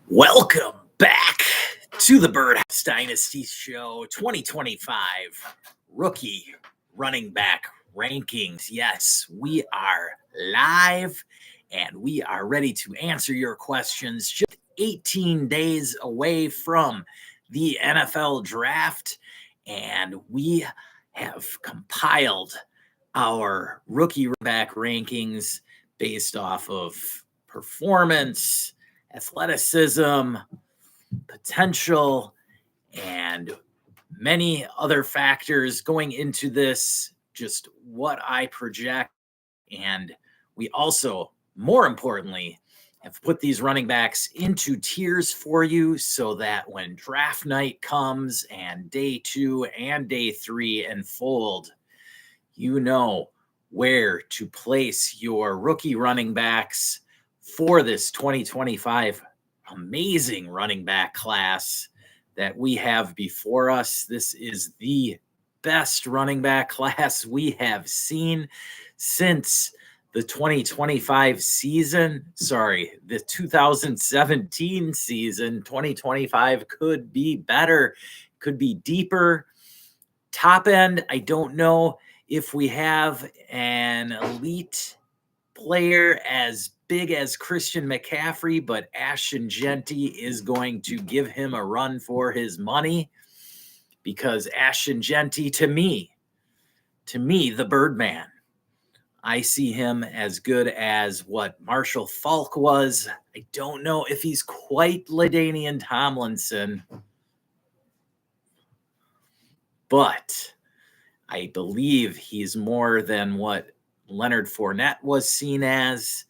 Welcome back to the Birdhouse Dynasty Show 2025 Rookie Running Back Rankings. Yes, we are live and we are ready to answer your questions. Just 18 days away from the NFL Draft, and we have compiled our rookie back rankings based off of performance, athleticism, potential, and many other factors going into this, just what I project. And we also, more importantly, have put these running backs into tiers for you so that when draft night comes and day 2 and day 3 unfold, you know where to place your rookie running backs for this 2025 amazing running back class that we have before us. This is the best running back class we have seen since the 2025 season. Sorry, the 2017 season. 2025 could be better, could be deeper. Top end, I don't know if we have an elite player as big as Christian McCaffrey, but Ashton Genty is going to give him a run for his money, because Ashton Genty, to me, the Birdman, I see him as good as what Marshall Faulk was. I don't know if he's quite LaDainian Tomlinson, but I believe he's more than what Leonard Fournette was seen as.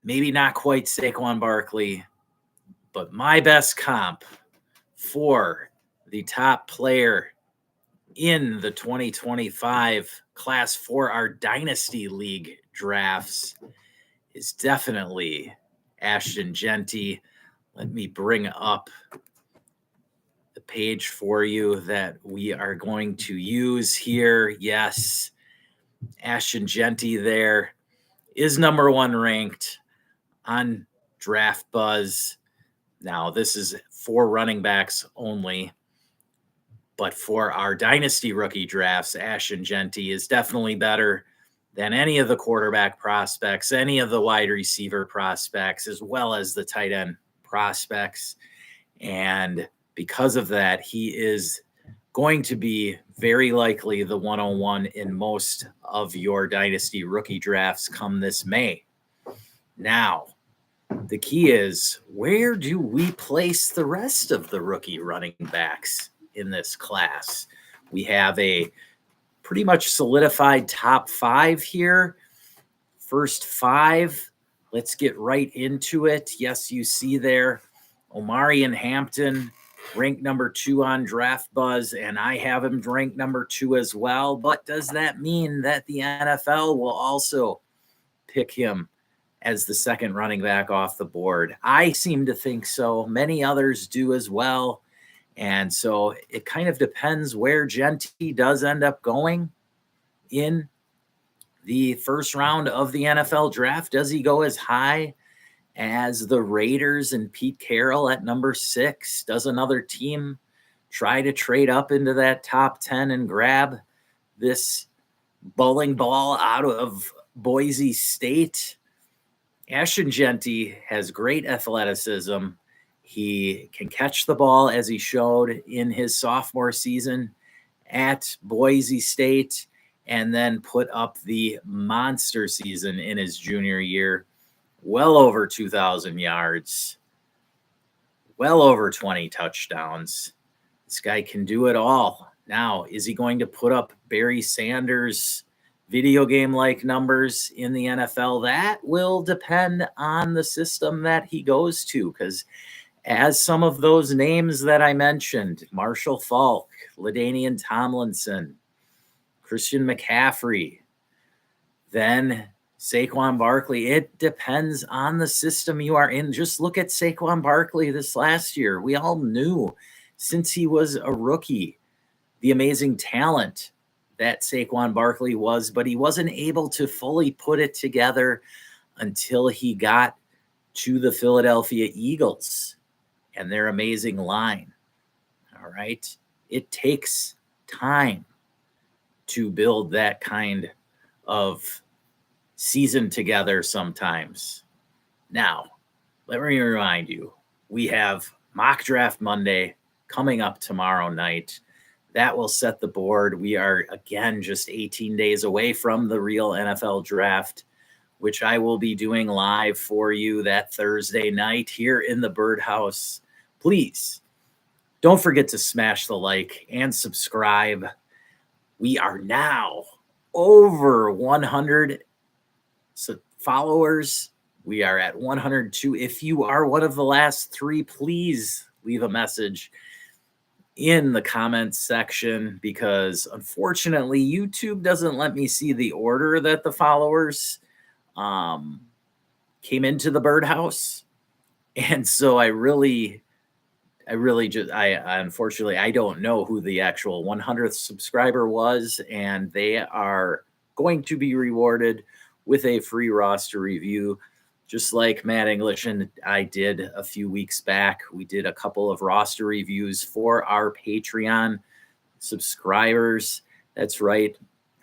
Maybe not quite Saquon Barkley, but my best comp for the top player in the 2025 class for our Dynasty League drafts is definitely Ashton Genty. Let me bring up the page for you that we are going to use here. Yes, Ashton Genty there is number 1 ranked on Draft Buzz. Now, this is for running backs only, but for our Dynasty rookie drafts, Ashton Genty is definitely better than any of the quarterback prospects, any of the wide receiver prospects, as well as the tight end prospects. And because of that, he is going to be very likely the 101 in most of your Dynasty rookie drafts come this May. Now, the key is, where do we place the rest of the rookie running backs in this class? We have a pretty much solidified top 5 here. First 5, let's get right into it. Yes, you see there, Omarion Hampton, ranked number 2 on Draft Buzz, and I have him ranked number 2 as well. But does that mean that the NFL will also pick him as the second running back off the board? I seem to think so. Many others do as well. And so it kind of depends where Genty does end up going in the first round of the NFL draft. Does he go as high as the Raiders and Pete Carroll at number 6? Does another team try to trade up into that top 10 and grab this bowling ball out of Boise State? Ashton Genty has great athleticism. He can catch the ball, as he showed in his sophomore season at Boise State, and then put up the monster season in his junior year. Well over 2,000 yards, well over 20 touchdowns. This guy can do it all. Now, is he going to put up Barry Sanders video game-like numbers in the NFL? That will depend on the system that he goes to, because as some of those names that I mentioned, Marshall Faulk, LaDainian Tomlinson, Christian McCaffrey, then Saquon Barkley, it depends on the system you are in. Just look at Saquon Barkley this last year. We all knew since he was a rookie the amazing talent that Saquon Barkley was, but he wasn't able to fully put it together until he got to the Philadelphia Eagles and their amazing line. All right. It takes time to build that kind of season together sometimes. Now, let me remind you, we have Mock Draft Monday coming up tomorrow night. That will set the board. We are, again, just 18 days away from the real NFL draft, which I will be doing live for you that Thursday night here in the Birdhouse. Please don't forget to smash the like and subscribe. We are now over 100 followers. We are at 102. If you are one of the last 3, please leave a message in the comments section, because unfortunately YouTube doesn't let me see the order that the followers came into the Birdhouse. And so unfortunately, I don't know who the actual 100th subscriber was, and they are going to be rewarded with a free roster review, just like Matt English and I did a few weeks back. We did a couple of roster reviews for our Patreon subscribers. That's right.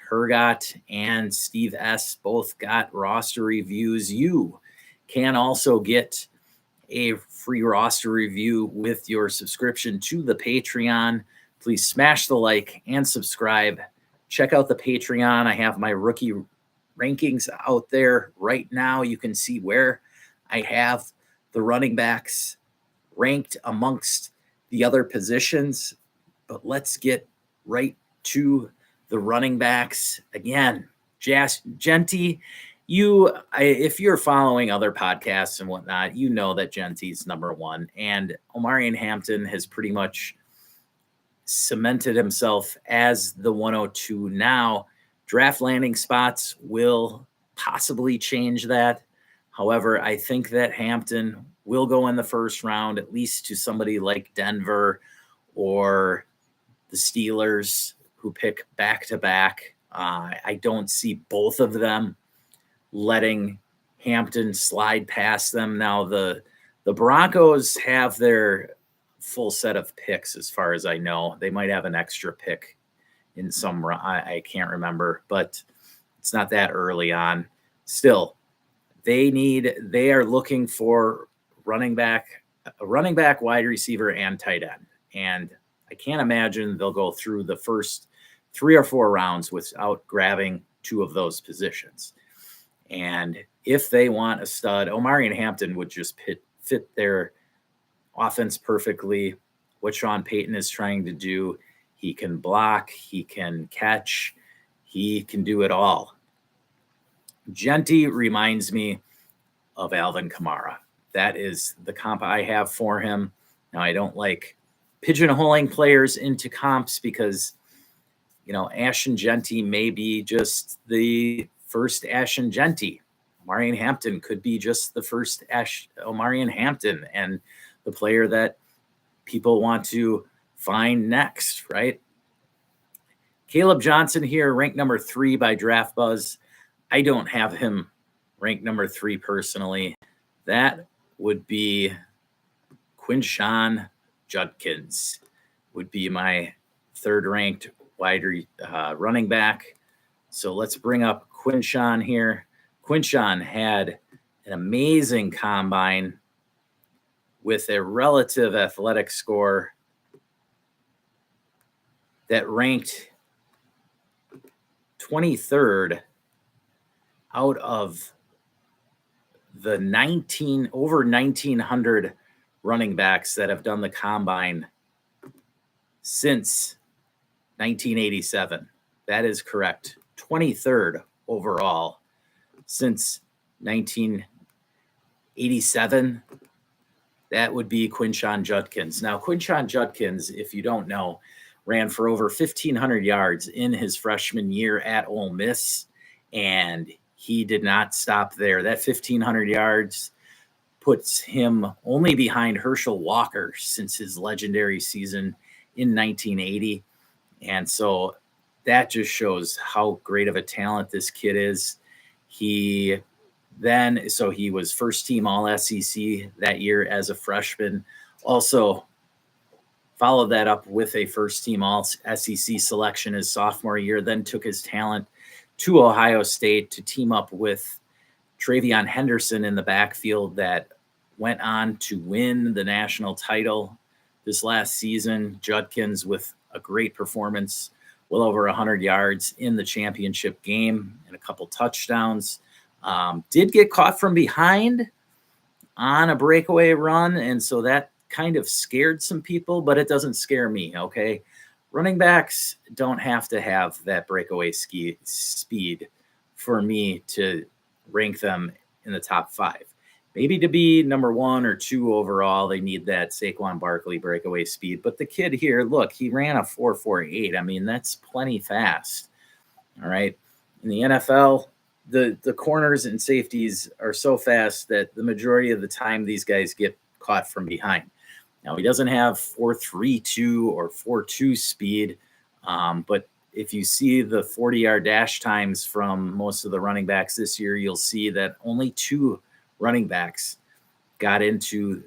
Hergot and Steve S. both got roster reviews. You can also get a free roster review with your subscription to the Patreon. Please smash the like and subscribe. Check out the Patreon. I have my rookie rankings out there right now. You can see where I have the running backs ranked amongst the other positions. But let's get right to the running backs. Again, Genty, if you're following other podcasts and whatnot, you know that Genty's number one, and Omarion Hampton has pretty much cemented himself as the 102 now. Draft landing spots will possibly change that. However, I think that Hampton will go in the first round, at least to somebody like Denver or the Steelers, who pick back-to-back. I don't see both of them letting Hampton slide past them. Now, the Broncos have their full set of picks, as far as I know. They might have an extra pick in some, I can't remember, but it's not that early on. Still, they are looking for a running back, wide receiver, and tight end. And I can't imagine they'll go through the first 3 or 4 rounds without grabbing 2 of those positions. And if they want a stud, Omarion Hampton would just fit their offense perfectly. What Sean Payton is trying to do, he can block, he can catch, he can do it all. Genty reminds me of Alvin Kamara. That is the comp I have for him. Now, I don't like pigeonholing players into comps because, Ashton Genty may be just the first Ashton Genty. Omarion Hampton could be just the first Omarion Hampton and the player that people want to find next, right? Caleb Johnson here, ranked number 3 by Draft Buzz. I don't have him ranked number 3 personally. That would be Quinshon Judkins, would be my 3rd ranked running back. So let's bring up Quinshon here. Quinshon had an amazing combine with a relative athletic score that ranked 23rd out of the over 1,900 running backs that have done the combine since 1987. That is correct. 23rd overall since 1987. That would be Quinshon Judkins. Now, Quinshon Judkins, if you don't know, ran for over 1,500 yards in his freshman year at Ole Miss, and he did not stop there. That 1,500 yards puts him only behind Herschel Walker since his legendary season in 1980. And so that just shows how great of a talent this kid is. He Then, so he was first team All SEC that year as a freshman. Also followed that up with a first team All SEC selection his sophomore year, then took his talent to Ohio State to team up with Travion Henderson in the backfield that went on to win the national title this last season. Judkins with a great performance, well over 100 yards in the championship game and a couple touchdowns. Did get caught from behind on a breakaway run, and so that kind of scared some people, but it doesn't scare me, okay? Running backs don't have to have that breakaway speed for me to rank them in the top 5. Maybe to be number 1 or 2 overall, they need that Saquon Barkley breakaway speed. But the kid here, look, he ran a 4.48. I mean, that's plenty fast, all right? In the NFL, the corners and safeties are so fast that the majority of the time these guys get caught from behind. Now, he doesn't have 4.32 or 4.2 speed, but if you see the 40-yard dash times from most of the running backs this year, you'll see that only 2 running backs got into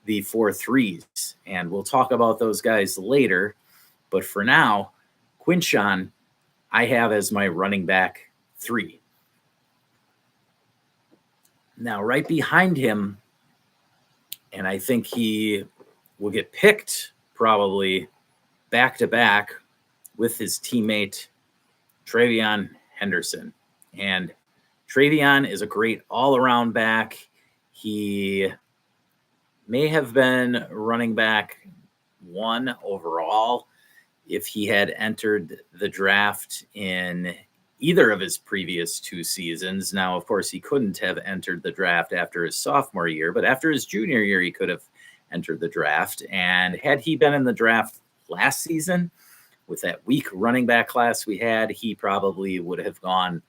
the 4.3s, and we'll talk about those guys later. But for now, Quinshon, I have as my running back 3. Now, right behind him, and I think he will get picked probably back-to-back with his teammate Travion Henderson. And Travion is a great all-around back. He may have been running back 1 overall if he had entered the draft in either of his previous 2 seasons. Now, of course, he couldn't have entered the draft after his sophomore year, but after his junior year, he could have entered the draft. And had he been in the draft last season with that weak running back class we had, he probably would have gone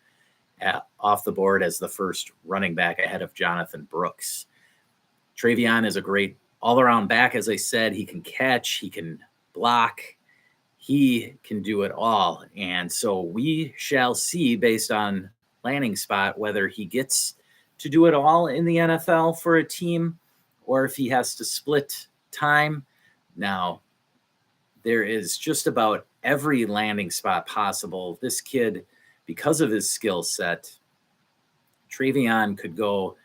off the board as the first running back ahead of Jonathan Brooks. Travion is a great all-around back. As I said, he can catch, he can block, he can do it all. And so we shall see, based on landing spot, whether he gets to do it all in the NFL for a team or if he has to split time. Now, there is just about every landing spot possible. This kid, because of his skill set, Travion could go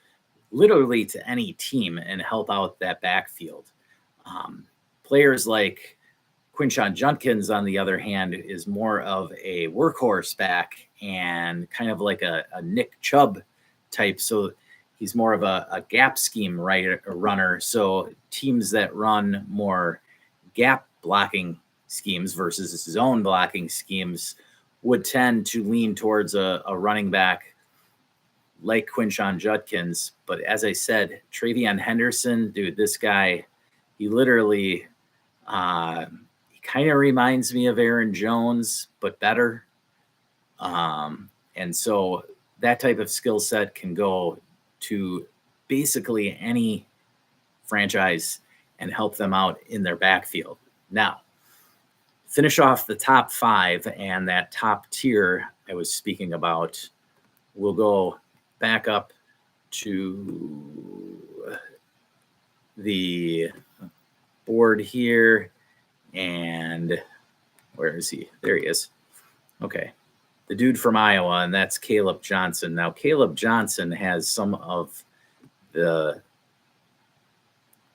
literally to any team and help out that backfield. Players like Quinshon Judkins, on the other hand, is more of a workhorse back and kind of like a Nick Chubb type. So he's more of a gap scheme runner. So teams that run more gap blocking schemes versus zone blocking schemes would tend to lean towards a running back like Quinshon Judkins. But as I said, Travion Henderson, dude, this guy, he literally he kind of reminds me of Aaron Jones, but better. And so that type of skill set can go to basically any franchise and help them out in their backfield. Now, finish off the top 5 and that top tier I was speaking about. We'll go back up to the board here. And where is he? There he is. Okay. The dude from Iowa, and that's Caleb Johnson. Now, Caleb Johnson has some of the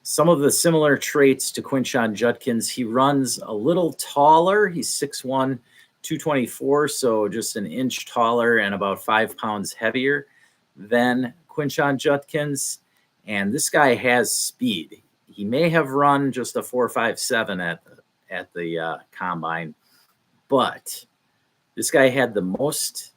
similar traits to Quinshon Judkins. He runs a little taller. He's 6'1", 224, so just an inch taller and about 5 pounds heavier than Quinshon Judkins. And this guy has speed. He may have run just a 4.57 at the combine, but this guy had the most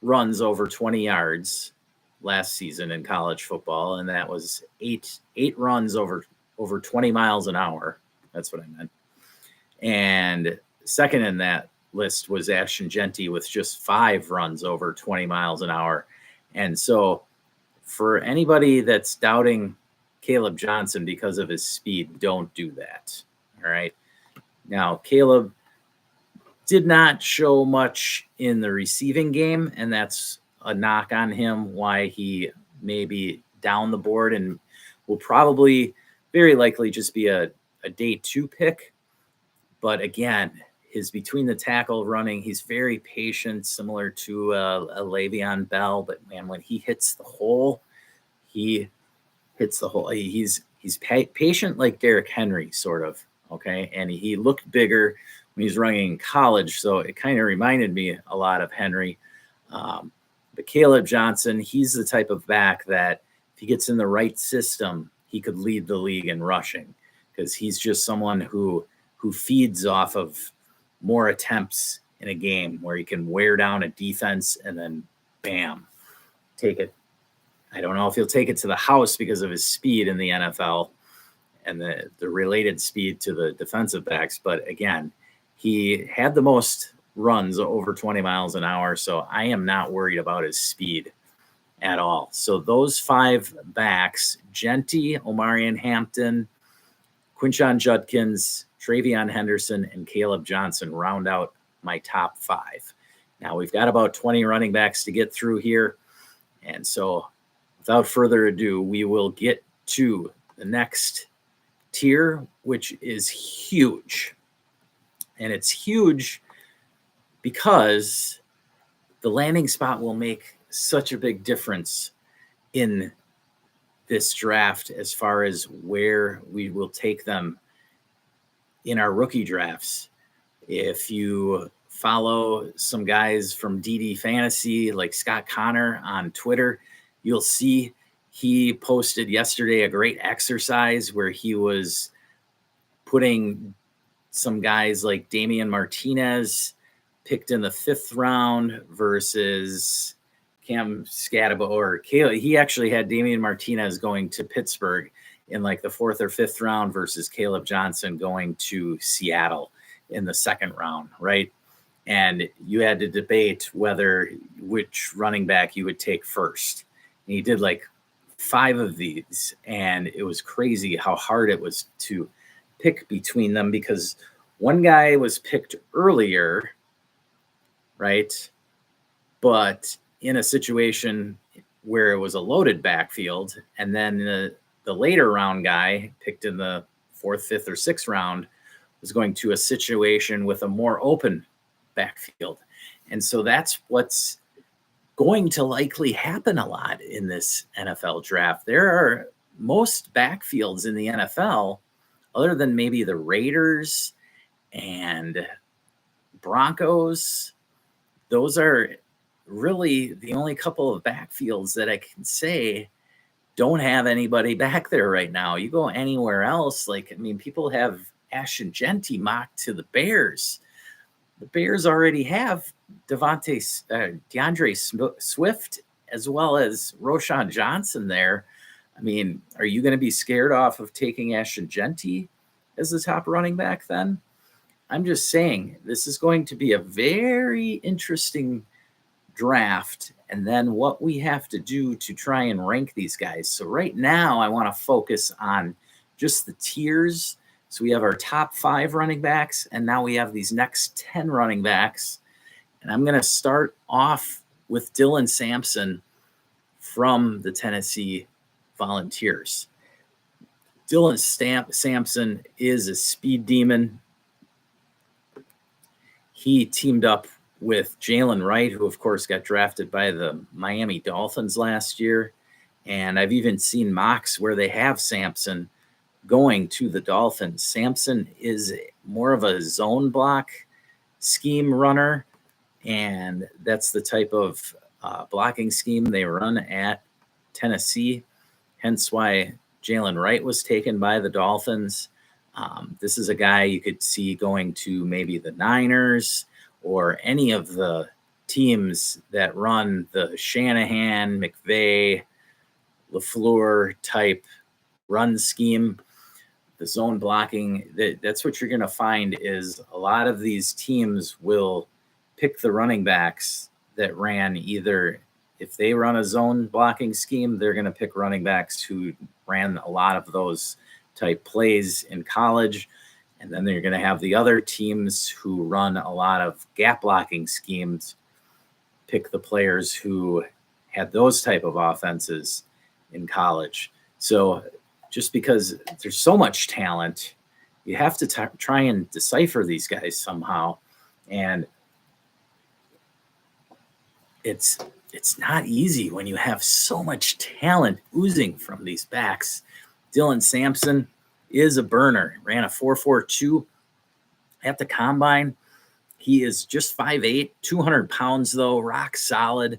runs over 20 yards last season in college football, and that was eight runs over 20 miles an hour. That's what I meant. And second in that list was Ashton Genty with just 5 runs over 20 miles an hour. And so for anybody that's doubting Caleb Johnson because of his speed, don't do that. All right. Now, Caleb did not show much in the receiving game, and that's a knock on him, why he maybe down the board and will probably very likely just be a day 2 pick. But again, his between the tackle running, he's very patient, similar to a Le'Veon Bell. But man, when he hits the hole, he hits the hole. He's patient like Derrick Henry, sort of. Okay, and he looked bigger when he's running in college, so it kind of reminded me a lot of Henry. But Caleb Johnson, he's the type of back that if he gets in the right system, he could lead the league in rushing, because he's just someone who feeds off of more attempts in a game, where he can wear down a defense and then bam, take it. I don't know if he'll take it to the house because of his speed in the NFL and the related speed to the defensive backs. But again, he had the most runs over 20 miles an hour, so I am not worried about his speed at all. So those 5 backs, Genty, Omarion Hampton, Quinshon Judkins, Travion Henderson, and Caleb Johnson round out my top 5. Now we've got about 20 running backs to get through here. And so without further ado, we will get to the next tier, which is huge. And it's huge because the landing spot will make such a big difference in this draft as far as where we will take them in our rookie drafts. If you follow some guys from DD Fantasy like Scott Connor on Twitter, you'll see he posted yesterday a great exercise where he was putting some guys like Damian Martinez picked in the 5th round versus Cam Scatabo or Caleb. He actually had Damian Martinez going to Pittsburgh in like the 4th or 5th round versus Caleb Johnson going to Seattle in the 2nd round, right? And you had to debate which running back you would take first. And he did like 5 of these, and it was crazy how hard it was to pick between them, because one guy was picked earlier, right? But in a situation where it was a loaded backfield, and then the later round guy picked in the 4th, 5th, or 6th round was going to a situation with a more open backfield. And so that's what's going to likely happen a lot in this NFL draft. There are most backfields in the NFL, other than maybe the Raiders and Broncos, those are really the only couple of backfields that I can say don't have anybody back there right now. You go anywhere else, people have Ashton Genty mocked to the Bears. The Bears already have DeAndre Swift as well as Roschon Johnson there. I mean, are you going to be scared off of taking Ashton Genty as the top running back then? I'm just saying this is going to be a very interesting draft, and then what we have to do to try and rank these guys. So right now I want to focus on just the tiers. So we have our top 5 running backs, and now we have these next 10 running backs. And I'm going to start off with Dylan Sampson from the Tennessee Volunteers. Dylan Sampson is a speed demon. He teamed up with Jalen Wright, who, of course, got drafted by the Miami Dolphins last year. And I've even seen mocks where they have Sampson going to the Dolphins. Sampson is more of a zone block scheme runner, and that's the type of blocking scheme they run at Tennessee, hence why Jalen Wright was taken by the Dolphins. This is a guy you could see going to maybe the Niners or any of the teams that run the Shanahan, McVay, LaFleur type run scheme. The zone blocking, that's what you're going to find is a lot of these teams will pick the running backs that ran either, if they run a zone blocking scheme, they're going to pick running backs who ran a lot of those type plays in college. And then they're going to have the other teams who run a lot of gap blocking schemes, pick the players who had those type of offenses in college. So just because there's so much talent, you have to try and decipher these guys somehow. And it's not easy when you have so much talent oozing from these backs. Dylan Sampson is a burner. Ran a 4.42 at the combine. He is just 5'8", 200 pounds, though, rock solid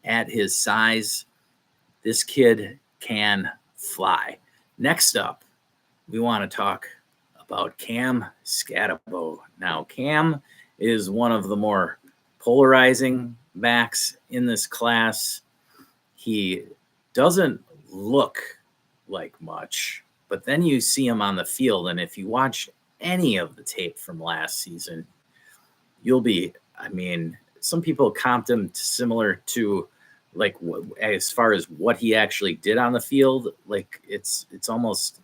at his size. This kid can fly. Next up, we want to talk about Cam Skattebo. Now, Cam is one of the more polarizing backs in this class. He doesn't look like much, but then you see him on the field, and if you watch any of the tape from last season, you'll be, I mean, some people comped him similar to, like, as far as what he actually did on the field, like it's almost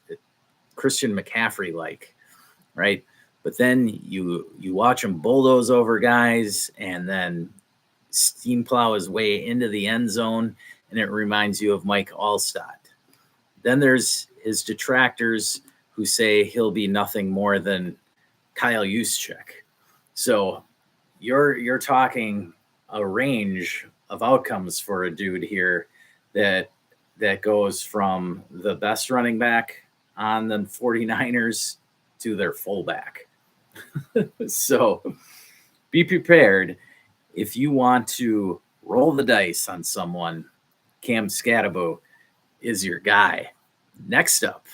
Christian McCaffrey like, right? But then you watch him bulldoze over guys and then steam plow his way into the end zone, and it reminds you of Mike Allstott. Then there's his detractors who say he'll be nothing more than Kyle Juszczyk. So you're talking a range of outcomes for a dude here that goes from the best running back on the 49ers to their fullback. So be prepared. If you want to roll the dice on someone, Cam Skattebo is your guy. Next up,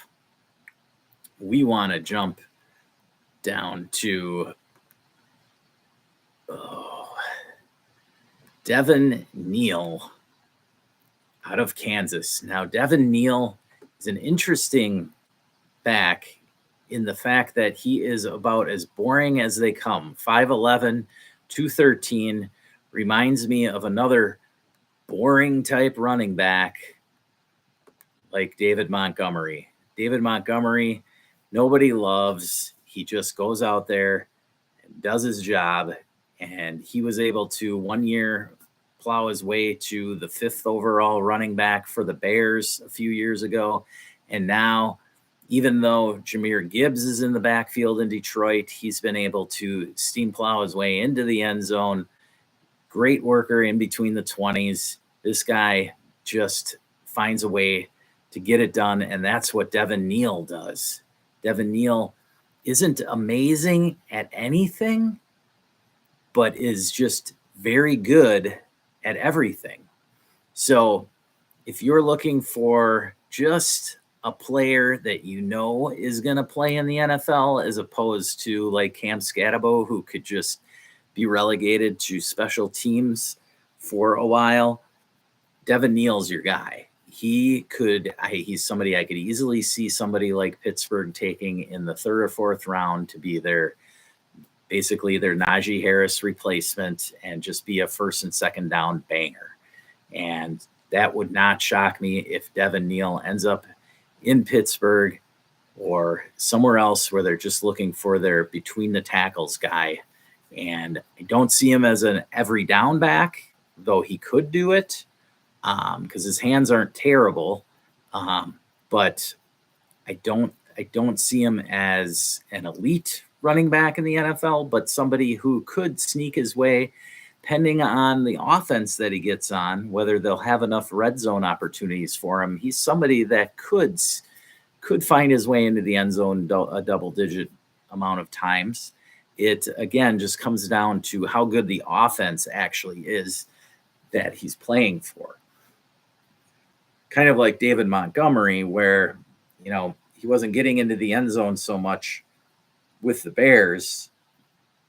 we want to jump down to Devin Neal out of Kansas. Now, Devin Neal is an interesting back in the fact that he is about as boring as they come. 5'11", 213, reminds me of another boring type running back like David Montgomery. David Montgomery, nobody loves. He just goes out there and does his job. And he was able to 1 year plow his way to the 5th overall running back for the Bears a few years ago. And now, even though Jahmyr Gibbs is in the backfield in Detroit, he's been able to steam plow his way into the end zone. Great worker in between the 20s. This guy just finds a way to get it done, and that's what Devin Neal does. Devin Neal isn't amazing at anything, but is just very good at everything. So if you're looking for just a player that you know is going to play in the NFL, as opposed to like Cam Skattebo, who could just be relegated to special teams for a while, Devin Neal's your guy. He's somebody I could easily see somebody like Pittsburgh taking in the 3rd or 4th round to be basically their Najee Harris replacement and just be a 1st and 2nd down banger. And that would not shock me if Devin Neal ends up in Pittsburgh or somewhere else where they're just looking for their between the tackles guy. And I don't see him as an every down back, though he could do it because his hands aren't terrible. But I don't see him as an elite running back in the NFL, but somebody who could sneak his way, depending on the offense that he gets on, whether they'll have enough red zone opportunities for him. He's somebody that could find his way into the end zone a double-digit amount of times. It, again, just comes down to how good the offense actually is that he's playing for. Kind of like David Montgomery, where, he wasn't getting into the end zone so much with the Bears,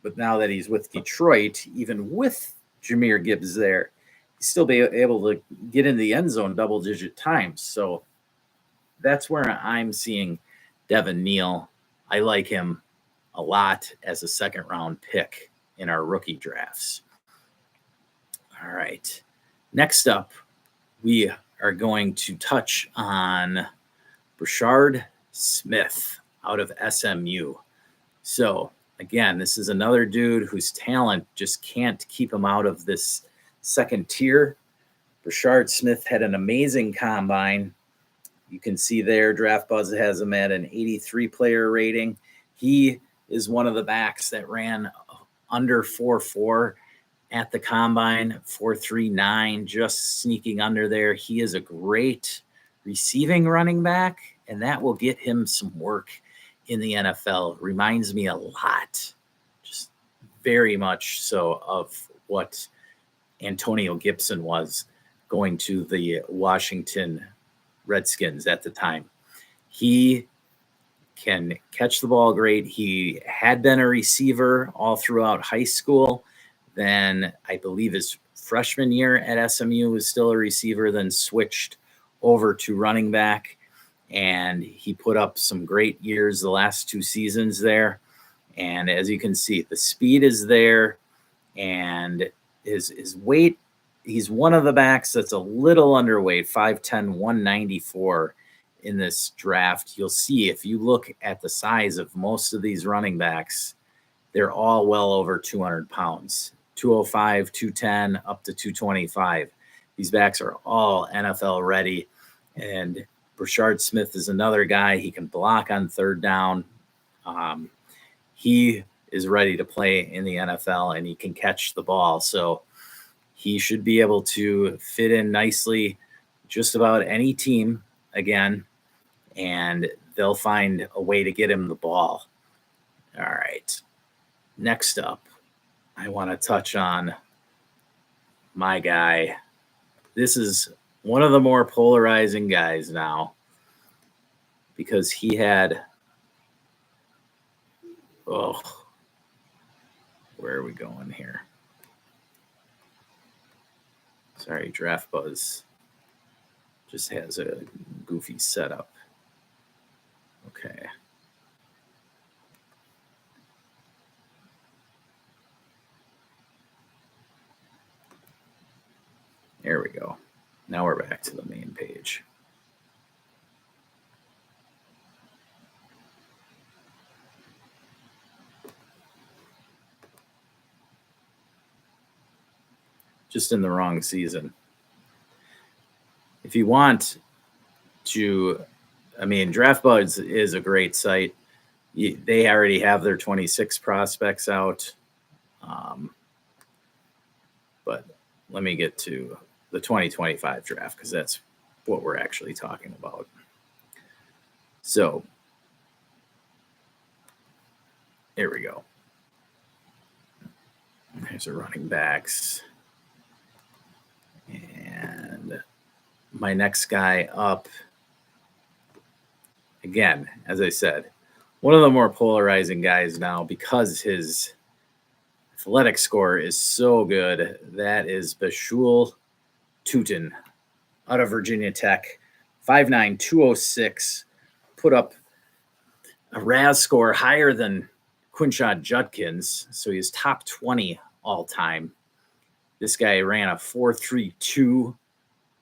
but now that he's with Detroit, even with Jahmyr Gibbs there, he's still be able to get in the end zone double-digit times. So that's where I'm seeing Devin Neal. I like him a lot as a 2nd-round pick in our rookie drafts. All right. Next up, we are going to touch on Brashard Smith out of SMU. So, again, this is another dude whose talent just can't keep him out of this 2nd tier. Brashard Smith had an amazing combine. You can see there, DraftBuzz has him at an 83 player rating. He is one of the backs that ran under 4.4 at the combine, 4.39, just sneaking under there. He is a great receiving running back, and that will get him some work in the NFL. Reminds me a lot, just very much so, of what Antonio Gibson was going to the Washington Redskins at the time. He can catch the ball great. He had been a receiver all throughout high school. Then I believe his freshman year at SMU was still a receiver, then switched over to running back. And he put up some great years the last 2 seasons there. And as you can see, the speed is there, and his weight, he's one of the backs that's a little underweight, 5'10", 194 in this draft. You'll see if you look at the size of most of these running backs, they're all well over 200 pounds, 205, 210, up to 225. These backs are all NFL ready. And Brashard Smith is another guy. He can block on third down. He is ready to play in the NFL, and he can catch the ball. So he should be able to fit in nicely just about any team again, and they'll find a way to get him the ball. All right. Next up, I want to touch on my guy. This is one of the more polarizing guys now, because he had, where are we going here? Sorry, DraftBuzz just has a goofy setup. Okay. There we go. Now we're back to the main page. Just in the wrong season. If you want to, DraftBuzz is a great site. They already have their 26 prospects out. But let me get to the 2025 draft, because that's what we're actually talking about. So here we go. There's our running backs. And my next guy up, again, as I said, one of the more polarizing guys now, because his athletic score is so good. That is Bashul Tutin out of Virginia Tech, 5'9", 206, put up a RAS score higher than Quinshad Judkins, so he's top 20 all time. This guy ran a 4.32.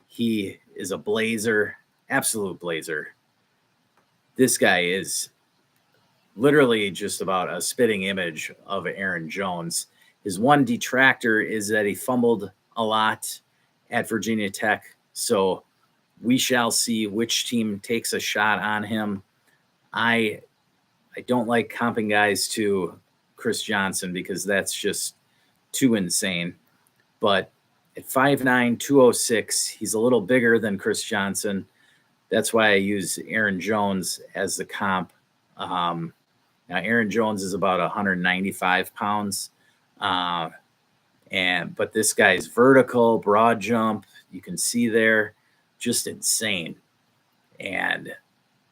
He is a blazer, absolute blazer. This guy is literally just about a spitting image of Aaron Jones. His one detractor is that he fumbled a lot at Virginia Tech. So we shall see which team takes a shot on him. I don't like comping guys to Chris Johnson, because that's just too insane. But at 5'9", 206, he's a little bigger than Chris Johnson. That's why I use Aaron Jones as the comp. Now, Aaron Jones is about 195 pounds. But this guy's vertical, broad jump, you can see there, just insane. And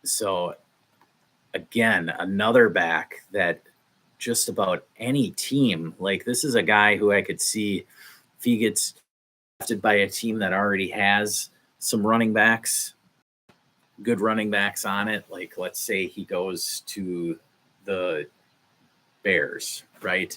so, again, another back that just about any team, like, this is a guy who I could see if he gets drafted by a team that already has some running backs, good running backs on it. Like, let's say he goes to the Bears, right?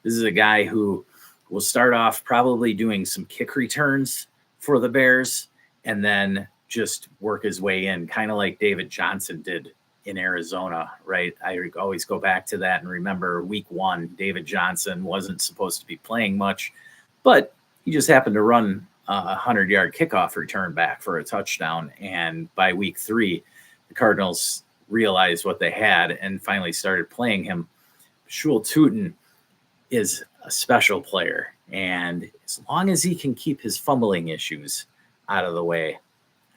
This is a guy who will start off probably doing some kick returns for the Bears and then just work his way in, kind of like David Johnson did in Arizona, right? I always go back to that and remember week 1, David Johnson wasn't supposed to be playing much, but he just happened to run a 100-yard kickoff return back for a touchdown. And by week 3, the Cardinals realized what they had and finally started playing him. Shul Tootin is a special player. And as long as he can keep his fumbling issues out of the way,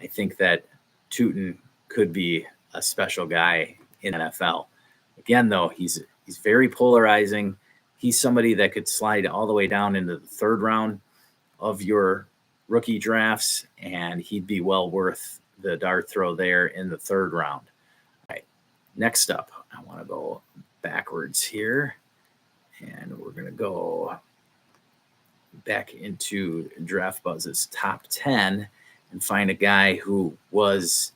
I think that Tootin could be a special guy in NFL. Again, though, he's very polarizing. He's somebody that could slide all the way down into the 3rd round of your rookie drafts, and he'd be well worth the dart throw there in the 3rd round. All right, next up, I want to go backwards here, and we're going to go back into Draft Buzz's top 10 and find a guy who was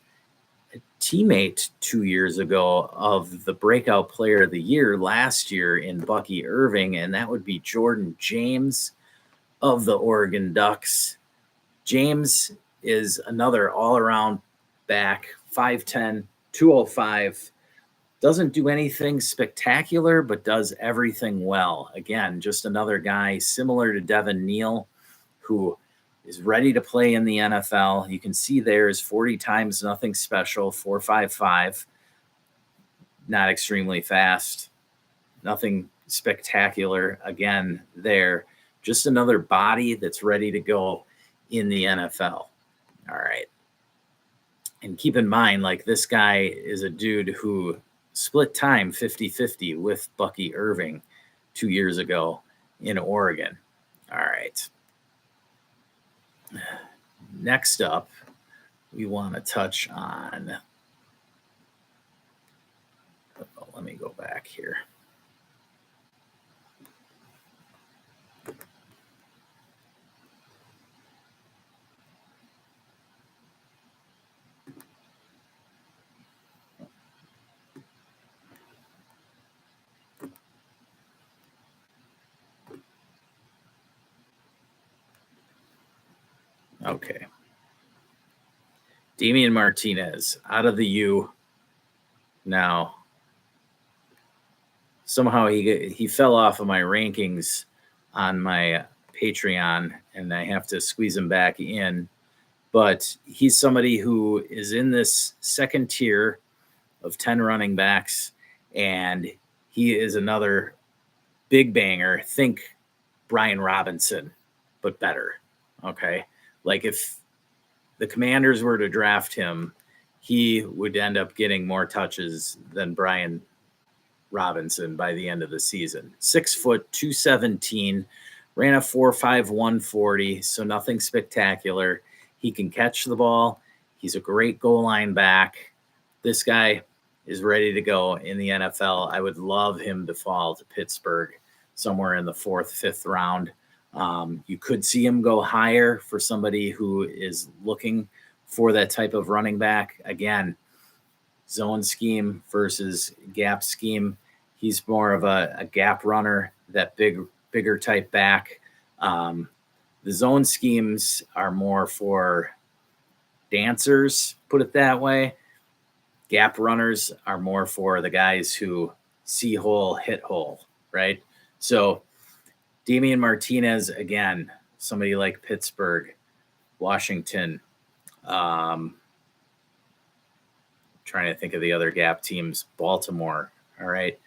a teammate 2 years ago of the breakout player of the year last year in Bucky Irving, and that would be Jordan James of the Oregon Ducks. James is another all-around back, 5'10", 205, doesn't do anything spectacular, but does everything well. Again, just another guy similar to Devin Neal, who is ready to play in the NFL. You can see there's 40 times nothing special, 4.55. Not extremely fast, nothing spectacular. Again, there, just another body that's ready to go in the NFL. All right. And keep in mind, like, this guy is a dude who split time 50-50 with Bucky Irving 2 years ago in Oregon. All right. Next up, we want to touch on, let me go back here. Okay. Damian Martinez out of the U. Now, somehow he fell off of my rankings on my Patreon, and I have to squeeze him back in. But he's somebody who is in this second tier of 10 running backs, and he is another big banger. Think Brian Robinson, but better. Okay. Like, if the Commanders were to draft him, he would end up getting more touches than Brian Robinson by the end of the season. 6 foot, 217, ran a 4.5 140, so nothing spectacular. He can catch the ball. He's a great goal line back. This guy is ready to go in the NFL. I would love him to fall to Pittsburgh somewhere in the 4th, 5th round. You could see him go higher for somebody who is looking for that type of running back. Again, zone scheme versus gap scheme. He's more of a gap runner, that bigger type back. The zone schemes are more for dancers, put it that way. Gap runners are more for the guys who see hole, hit hole, right? So Damian Martinez, again, somebody like Pittsburgh, Washington. Trying to think of the other gap teams. Baltimore, all right?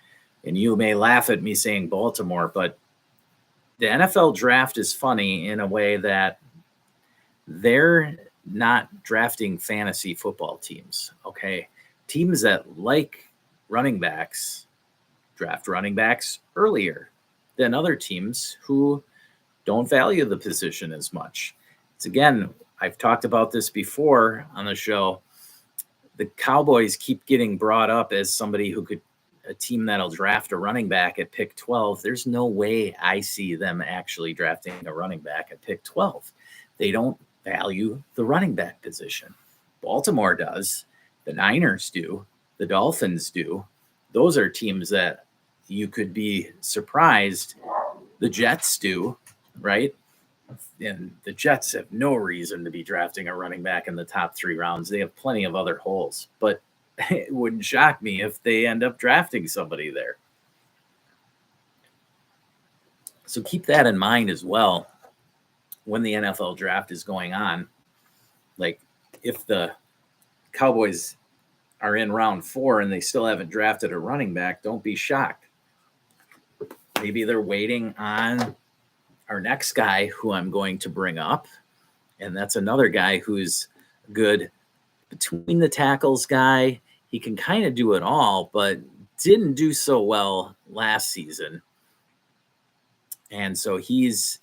And you may laugh at me saying Baltimore, but the NFL draft is funny in a way that they're not drafting fantasy football teams, okay? Teams that like running backs draft running backs earlier than other teams who don't value the position as much. It's, again, I've talked about this before on the show. The Cowboys keep getting brought up as somebody who could, a team that'll draft a running back at pick 12. There's no way I see them actually drafting a running back at pick 12. They don't value the running back position. Baltimore does. The Niners do. The Dolphins do. Those are teams that you could be surprised. The Jets do, right? And the Jets have no reason to be drafting a running back in the top 3 rounds. They have plenty of other holes, but it wouldn't shock me if they end up drafting somebody there. So keep that in mind as well when the NFL draft is going on. Like if the Cowboys are in round 4 and they still haven't drafted a running back, don't be shocked. Maybe they're waiting on our next guy who I'm going to bring up. And that's another guy who's good between the tackles guy. He can kind of do it all, but didn't do so well last season. And so he's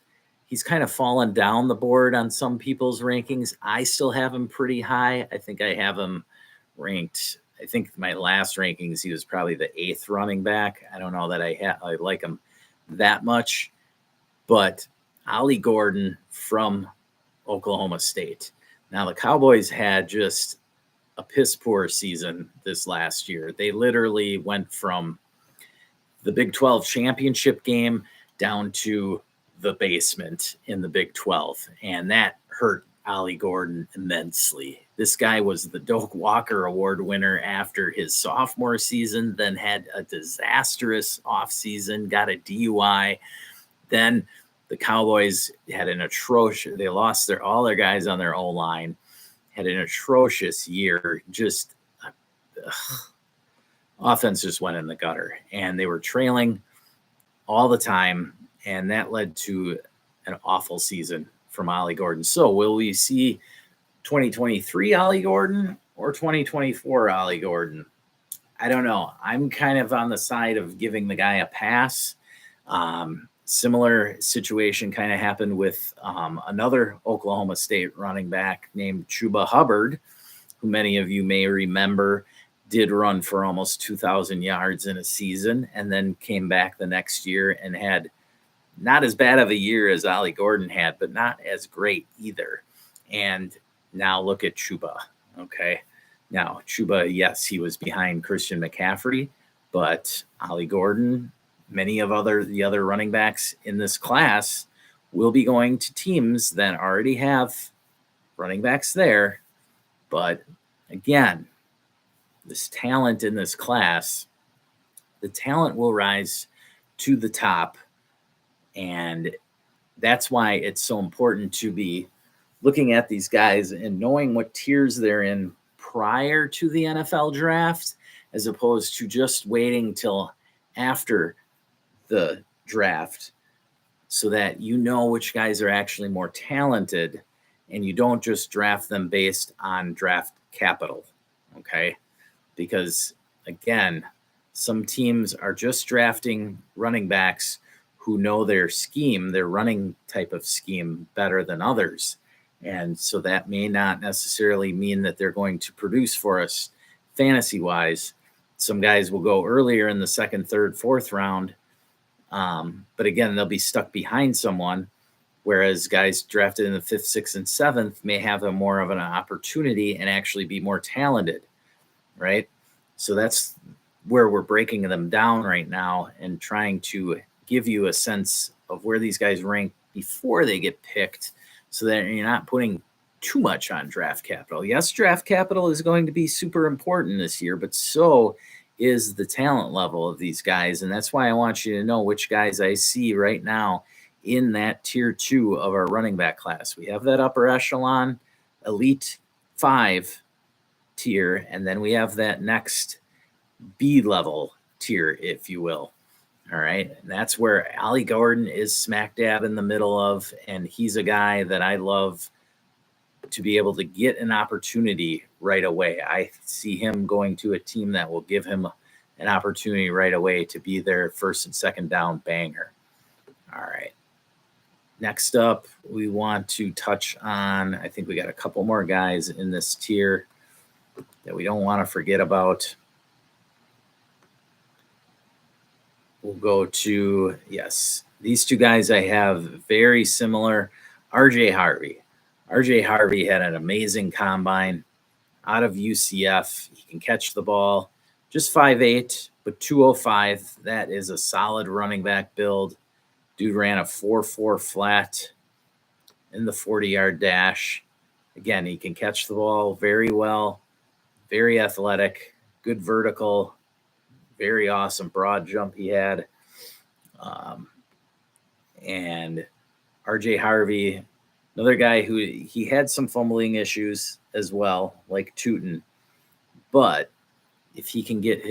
kind of fallen down the board on some people's rankings. I still have him pretty high. I think I have him ranked. I think my last rankings, he was probably the 8th running back. I don't know that I like him that much, but Ollie Gordon from Oklahoma State. Now the Cowboys had just a piss poor season this last year. They literally went from the Big 12 championship game down to the basement in the Big 12. And that hurt Ollie Gordon immensely. This guy was the Doak Walker Award winner after his sophomore season, then had a disastrous offseason, got a DUI. Then the Cowboys had an atrocious, they lost all their guys on their O-line, had an atrocious year. Just offense just went in the gutter, and they were trailing all the time, and that led to an awful season from Ollie Gordon. So will we see 2023 Ollie Gordon or 2024 Ollie Gordon? I don't know. I'm kind of on the side of giving the guy a pass. Similar situation kind of happened with another Oklahoma State running back named Chuba Hubbard, who many of you may remember did run for almost 2,000 yards in a season and then came back the next year and had not as bad of a year as Ollie Gordon had, but not as great either. And now look at Chuba. Okay. Now Chuba, yes, he was behind Christian McCaffrey, but Ollie Gordon, many of the other running backs in this class will be going to teams that already have running backs there. But again, this talent in this class, the talent will rise to the top. And that's why it's so important to be looking at these guys and knowing what tiers they're in prior to the NFL draft, as opposed to just waiting till after the draft, so that you know which guys are actually more talented and you don't just draft them based on draft capital. Okay. Because again, some teams are just drafting running backs who know their scheme, their running type of scheme better than others. And so that may not necessarily mean that they're going to produce for us fantasy wise. Some guys will go earlier in the 2nd, 3rd, 4th round. But again, they'll be stuck behind someone, whereas guys drafted in the 5th, 6th, and 7th may have a more of an opportunity and actually be more talented, right? So that's where we're breaking them down right now and trying to give you a sense of where these guys rank before they get picked, so that you're not putting too much on draft capital. Yes, draft capital is going to be super important this year, but so is the talent level of these guys. And that's why I want you to know which guys I see right now in that tier 2 of our running back class. We have that upper echelon, elite 5 tier, and then we have that next B level tier, if you will. All right. And that's where Ollie Gordon is smack dab in the middle of, and he's a guy that I love to be able to get an opportunity right away. I see him going to a team that will give him an opportunity right away to be their 1st and 2nd down banger. All right. Next up, we want to touch on, I think we got a couple more guys in this tier that we don't want to forget about. We'll go to, yes, these two guys I have very similar. RJ Harvey. RJ Harvey had an amazing combine out of UCF. He can catch the ball, just 5'8", but 205. That is a solid running back build. Dude ran a 4.4 flat in the 40-yard dash. Again, he can catch the ball very well, very athletic, good vertical, very awesome broad jump he had. And RJ Harvey Another guy who he had some fumbling issues as well, like Tootin. But if he can get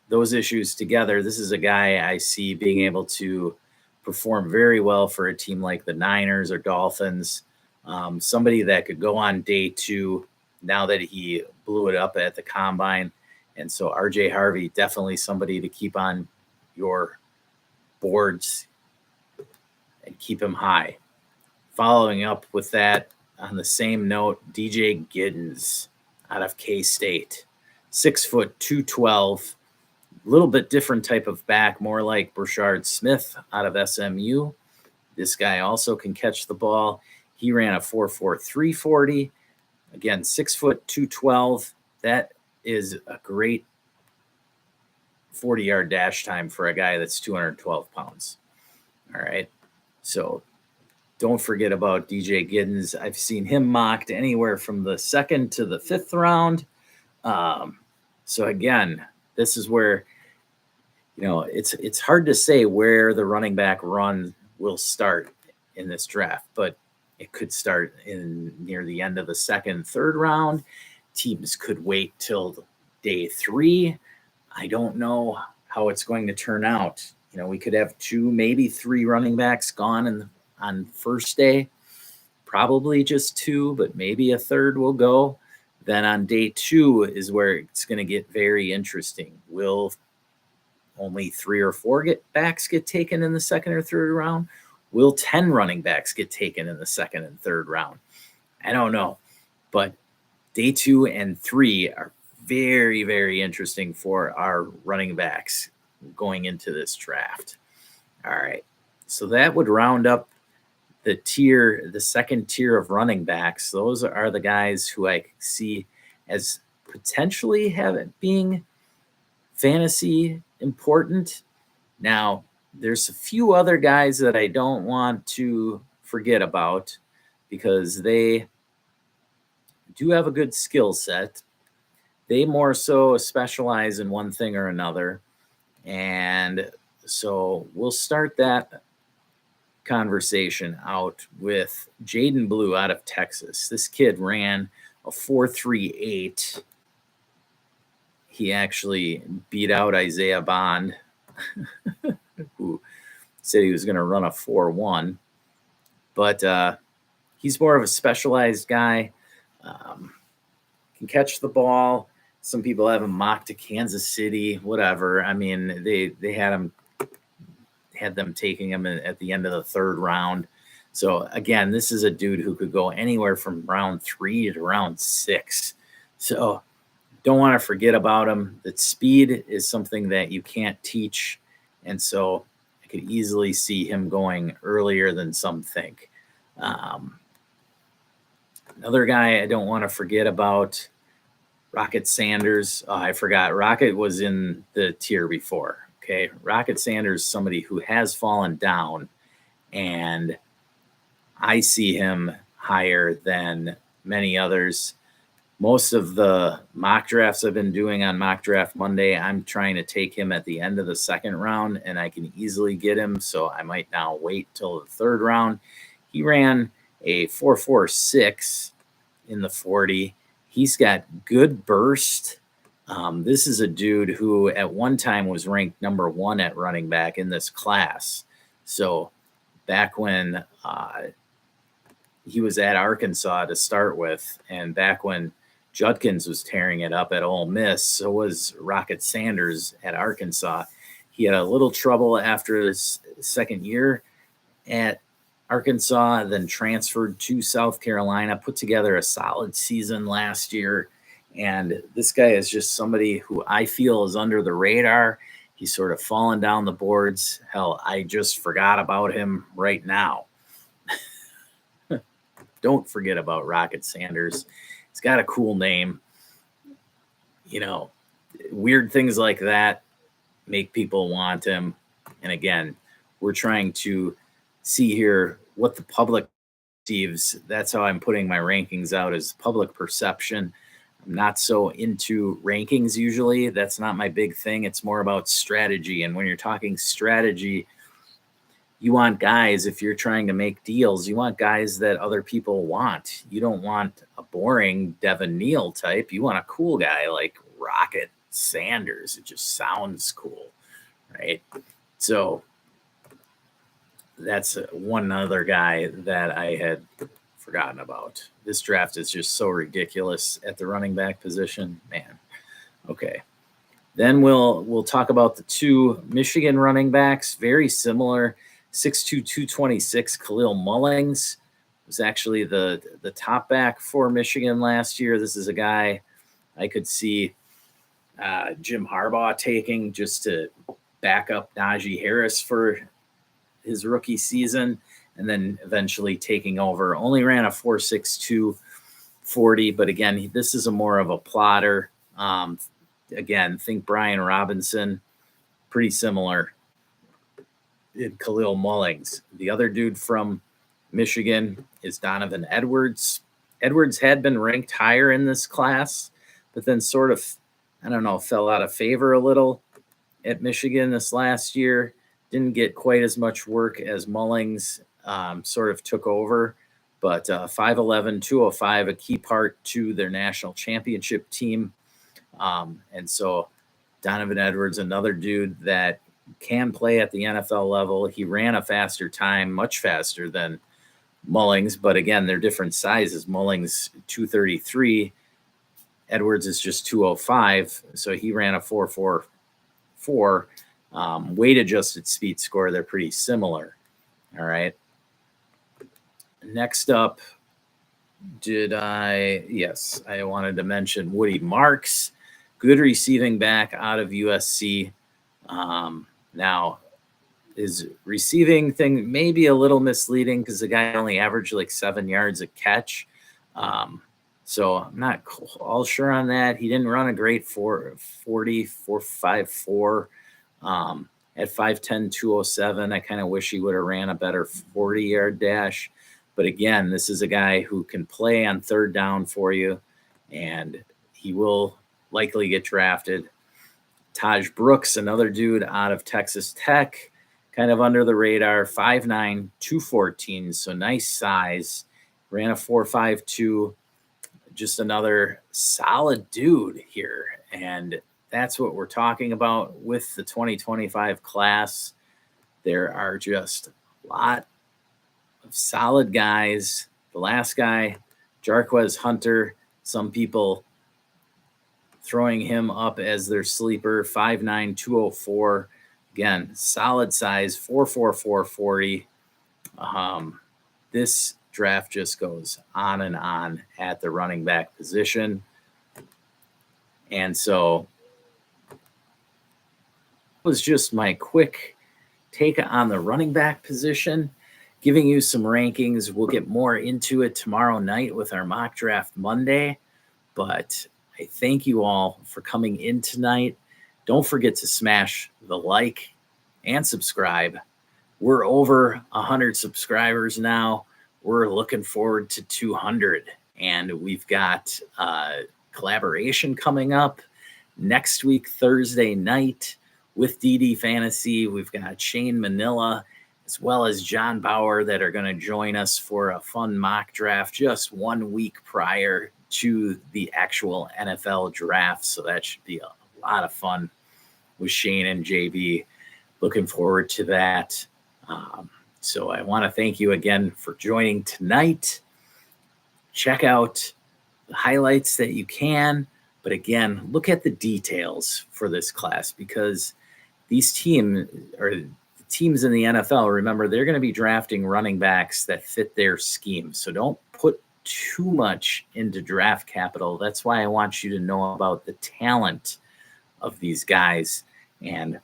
those issues together, this is a guy I see being able to perform very well for a team like the Niners or Dolphins. Somebody that could go on day 2 now that he blew it up at the combine. And so RJ Harvey, definitely somebody to keep on your boards and keep him high. Following up with that, on the same note, DJ Giddens out of K-State, 6 foot 212, a little bit different type of back, more like Brashard Smith out of SMU. This guy also can catch the ball. He ran a 4.4 340. Again, 6 foot 212. That is a great 40-yard dash time for a guy that's 212 pounds. All right. So don't forget about DJ Giddens. I've seen him mocked anywhere from the 2nd to the 5th round. So again, this is where, it's hard to say where the running back run will start in this draft, but it could start near the end of the 2nd, 3rd round. Teams could wait till day 3. I don't know how it's going to turn out. We could have 2, maybe 3 running backs gone on first day, probably just 2, but maybe a 3rd will go. Then on day 2 is where it's going to get very interesting. Will only 3 or 4 backs get taken in the 2nd or 3rd round? Will 10 running backs get taken in the 2nd and 3rd round? I don't know. But day 2 and 3 are very, very interesting for our running backs going into this draft. All right. So that would round up the 2nd tier of running backs. Those are the guys who I see as potentially being fantasy important. Now, there's a few other guys that I don't want to forget about because they do have a good skill set. They more so specialize in one thing or another. And so we'll start that conversation out with Jaden Blue out of Texas. This kid ran a 4.38. He actually beat out Isaiah Bond, who said he was going to run a 4.1. But he's more of a specialized guy. Can catch the ball. Some people have him mocked to Kansas City, whatever. I mean, they had them taking him at the end of the 3rd round. So again, this is a dude who could go anywhere from round 3 to round 6. So don't want to forget about him. That speed is something that you can't teach. And so I could easily see him going earlier than some think. Another guy I don't want to forget about, Rocket Sanders. Oh, I forgot. Rocket was in the tier before. Okay. Rocket Sanders, somebody who has fallen down, and I see him higher than many others. Most of the mock drafts I've been doing on Mock Draft Monday, I'm trying to take him at the end of the 2nd round, and I can easily get him. So I might now wait till the 3rd round. He ran a 4.46 in the 40. He's got good burst. This is a dude who at one time was ranked number 1 at running back in this class. So back when he was at Arkansas to start with, and back when Judkins was tearing it up at Ole Miss, so was Rocket Sanders at Arkansas. He had a little trouble after his 2nd year at Arkansas, then transferred to South Carolina, put together a solid season last year. And this guy is just somebody who I feel is under the radar. He's sort of fallen down the boards. Hell, I just forgot about him right now. Don't forget about Rocket Sanders. He's got a cool name. Weird things like that make people want him. And again, we're trying to see here what the public perceives. That's how I'm putting my rankings out, as public perception. I'm not so into rankings usually. That's not my big thing. It's more about strategy. And when you're talking strategy, You want guys, if you're trying to make deals, you want guys that other people want. You don't want a boring Devin Neal type. You want a cool guy like Rocket Sanders. It just sounds cool, right? So that's one other guy that I had forgotten about. This draft is just so ridiculous at the running back position, man. Okay. Then we'll talk about the two Michigan running backs, very similar. 6'2", 226, Khalil Mullings was actually the top back for Michigan last year. This is a guy I could see Jim Harbaugh taking just to back up Najee Harris for his rookie season, and then eventually taking over. Only ran a 4.62 40, but again, this is a more of a plotter. Again, think Brian Robinson, pretty similar in Khalil Mullings. The other dude from Michigan is Donovan Edwards. Edwards had been ranked higher in this class, but then sort of, I don't know, fell out of favor a little at Michigan this last year. Didn't get quite as much work as Mullings sort of took over, but 5'11", 205, a key part to their national championship team. And so Donovan Edwards, another dude that can play at the NFL level. He ran a faster time, much faster than Mullings, but again, they're different sizes. Mullings 233, Edwards is just 205, so he ran a 4.44. Weight adjusted speed score, they're pretty similar. All right. Next up, yes, I wanted to mention Woody Marks, good receiving back out of USC. Now, his receiving thing may be a little misleading because the guy only averaged like 7 yards a catch. So I'm not all sure on that. He didn't run a great 4.54. At 5'10", 207, I kind of wish he would have ran a better 40-yard dash. But again, this is a guy who can play on third down for you, and he will likely get drafted. Taj Brooks, another dude out of Texas Tech, kind of under the radar, 5'9", 214, so nice size. Ran a 4.52, just another solid dude here. And that's what we're talking about with the 2025 class. There are just a lot of solid guys. The last guy, Jarquez Hunter, some people throwing him up as their sleeper, 5'9", 204. Again, solid size, 4.44 40. This draft just goes on and on at the running back position. And so was just my quick take on the running back position, giving you some rankings. We'll get more into it tomorrow night with our mock draft Monday, but I thank you all for coming in tonight. Don't forget to smash the like and subscribe. We're over 100 subscribers now. We're looking forward to 200, and we've got collaboration coming up next week, Thursday night, with DD Fantasy. We've got Shane Manila as well as John Bauer that are going to join us for a fun mock draft just 1 week prior to the actual NFL draft. So that should be a lot of fun with Shane and JB. Looking forward to that. So I want to thank you again for joining tonight. Check out the highlights that you can. But again, look at the details for this class, because these teams in the NFL, remember, they're going to be drafting running backs that fit their scheme. So don't put too much into draft capital. That's why I want you to know about the talent of these guys and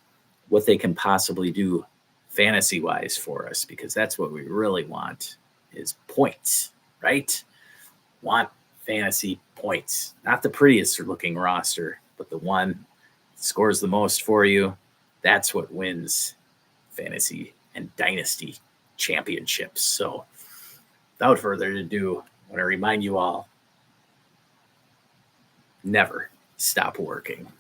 what they can possibly do fantasy-wise for us, because that's what we really want is points, right? Want fantasy points. Not the prettiest looking roster, but the one that scores the most for you. That's what wins fantasy and dynasty championships. So without further ado, I want to remind you all, never stop working.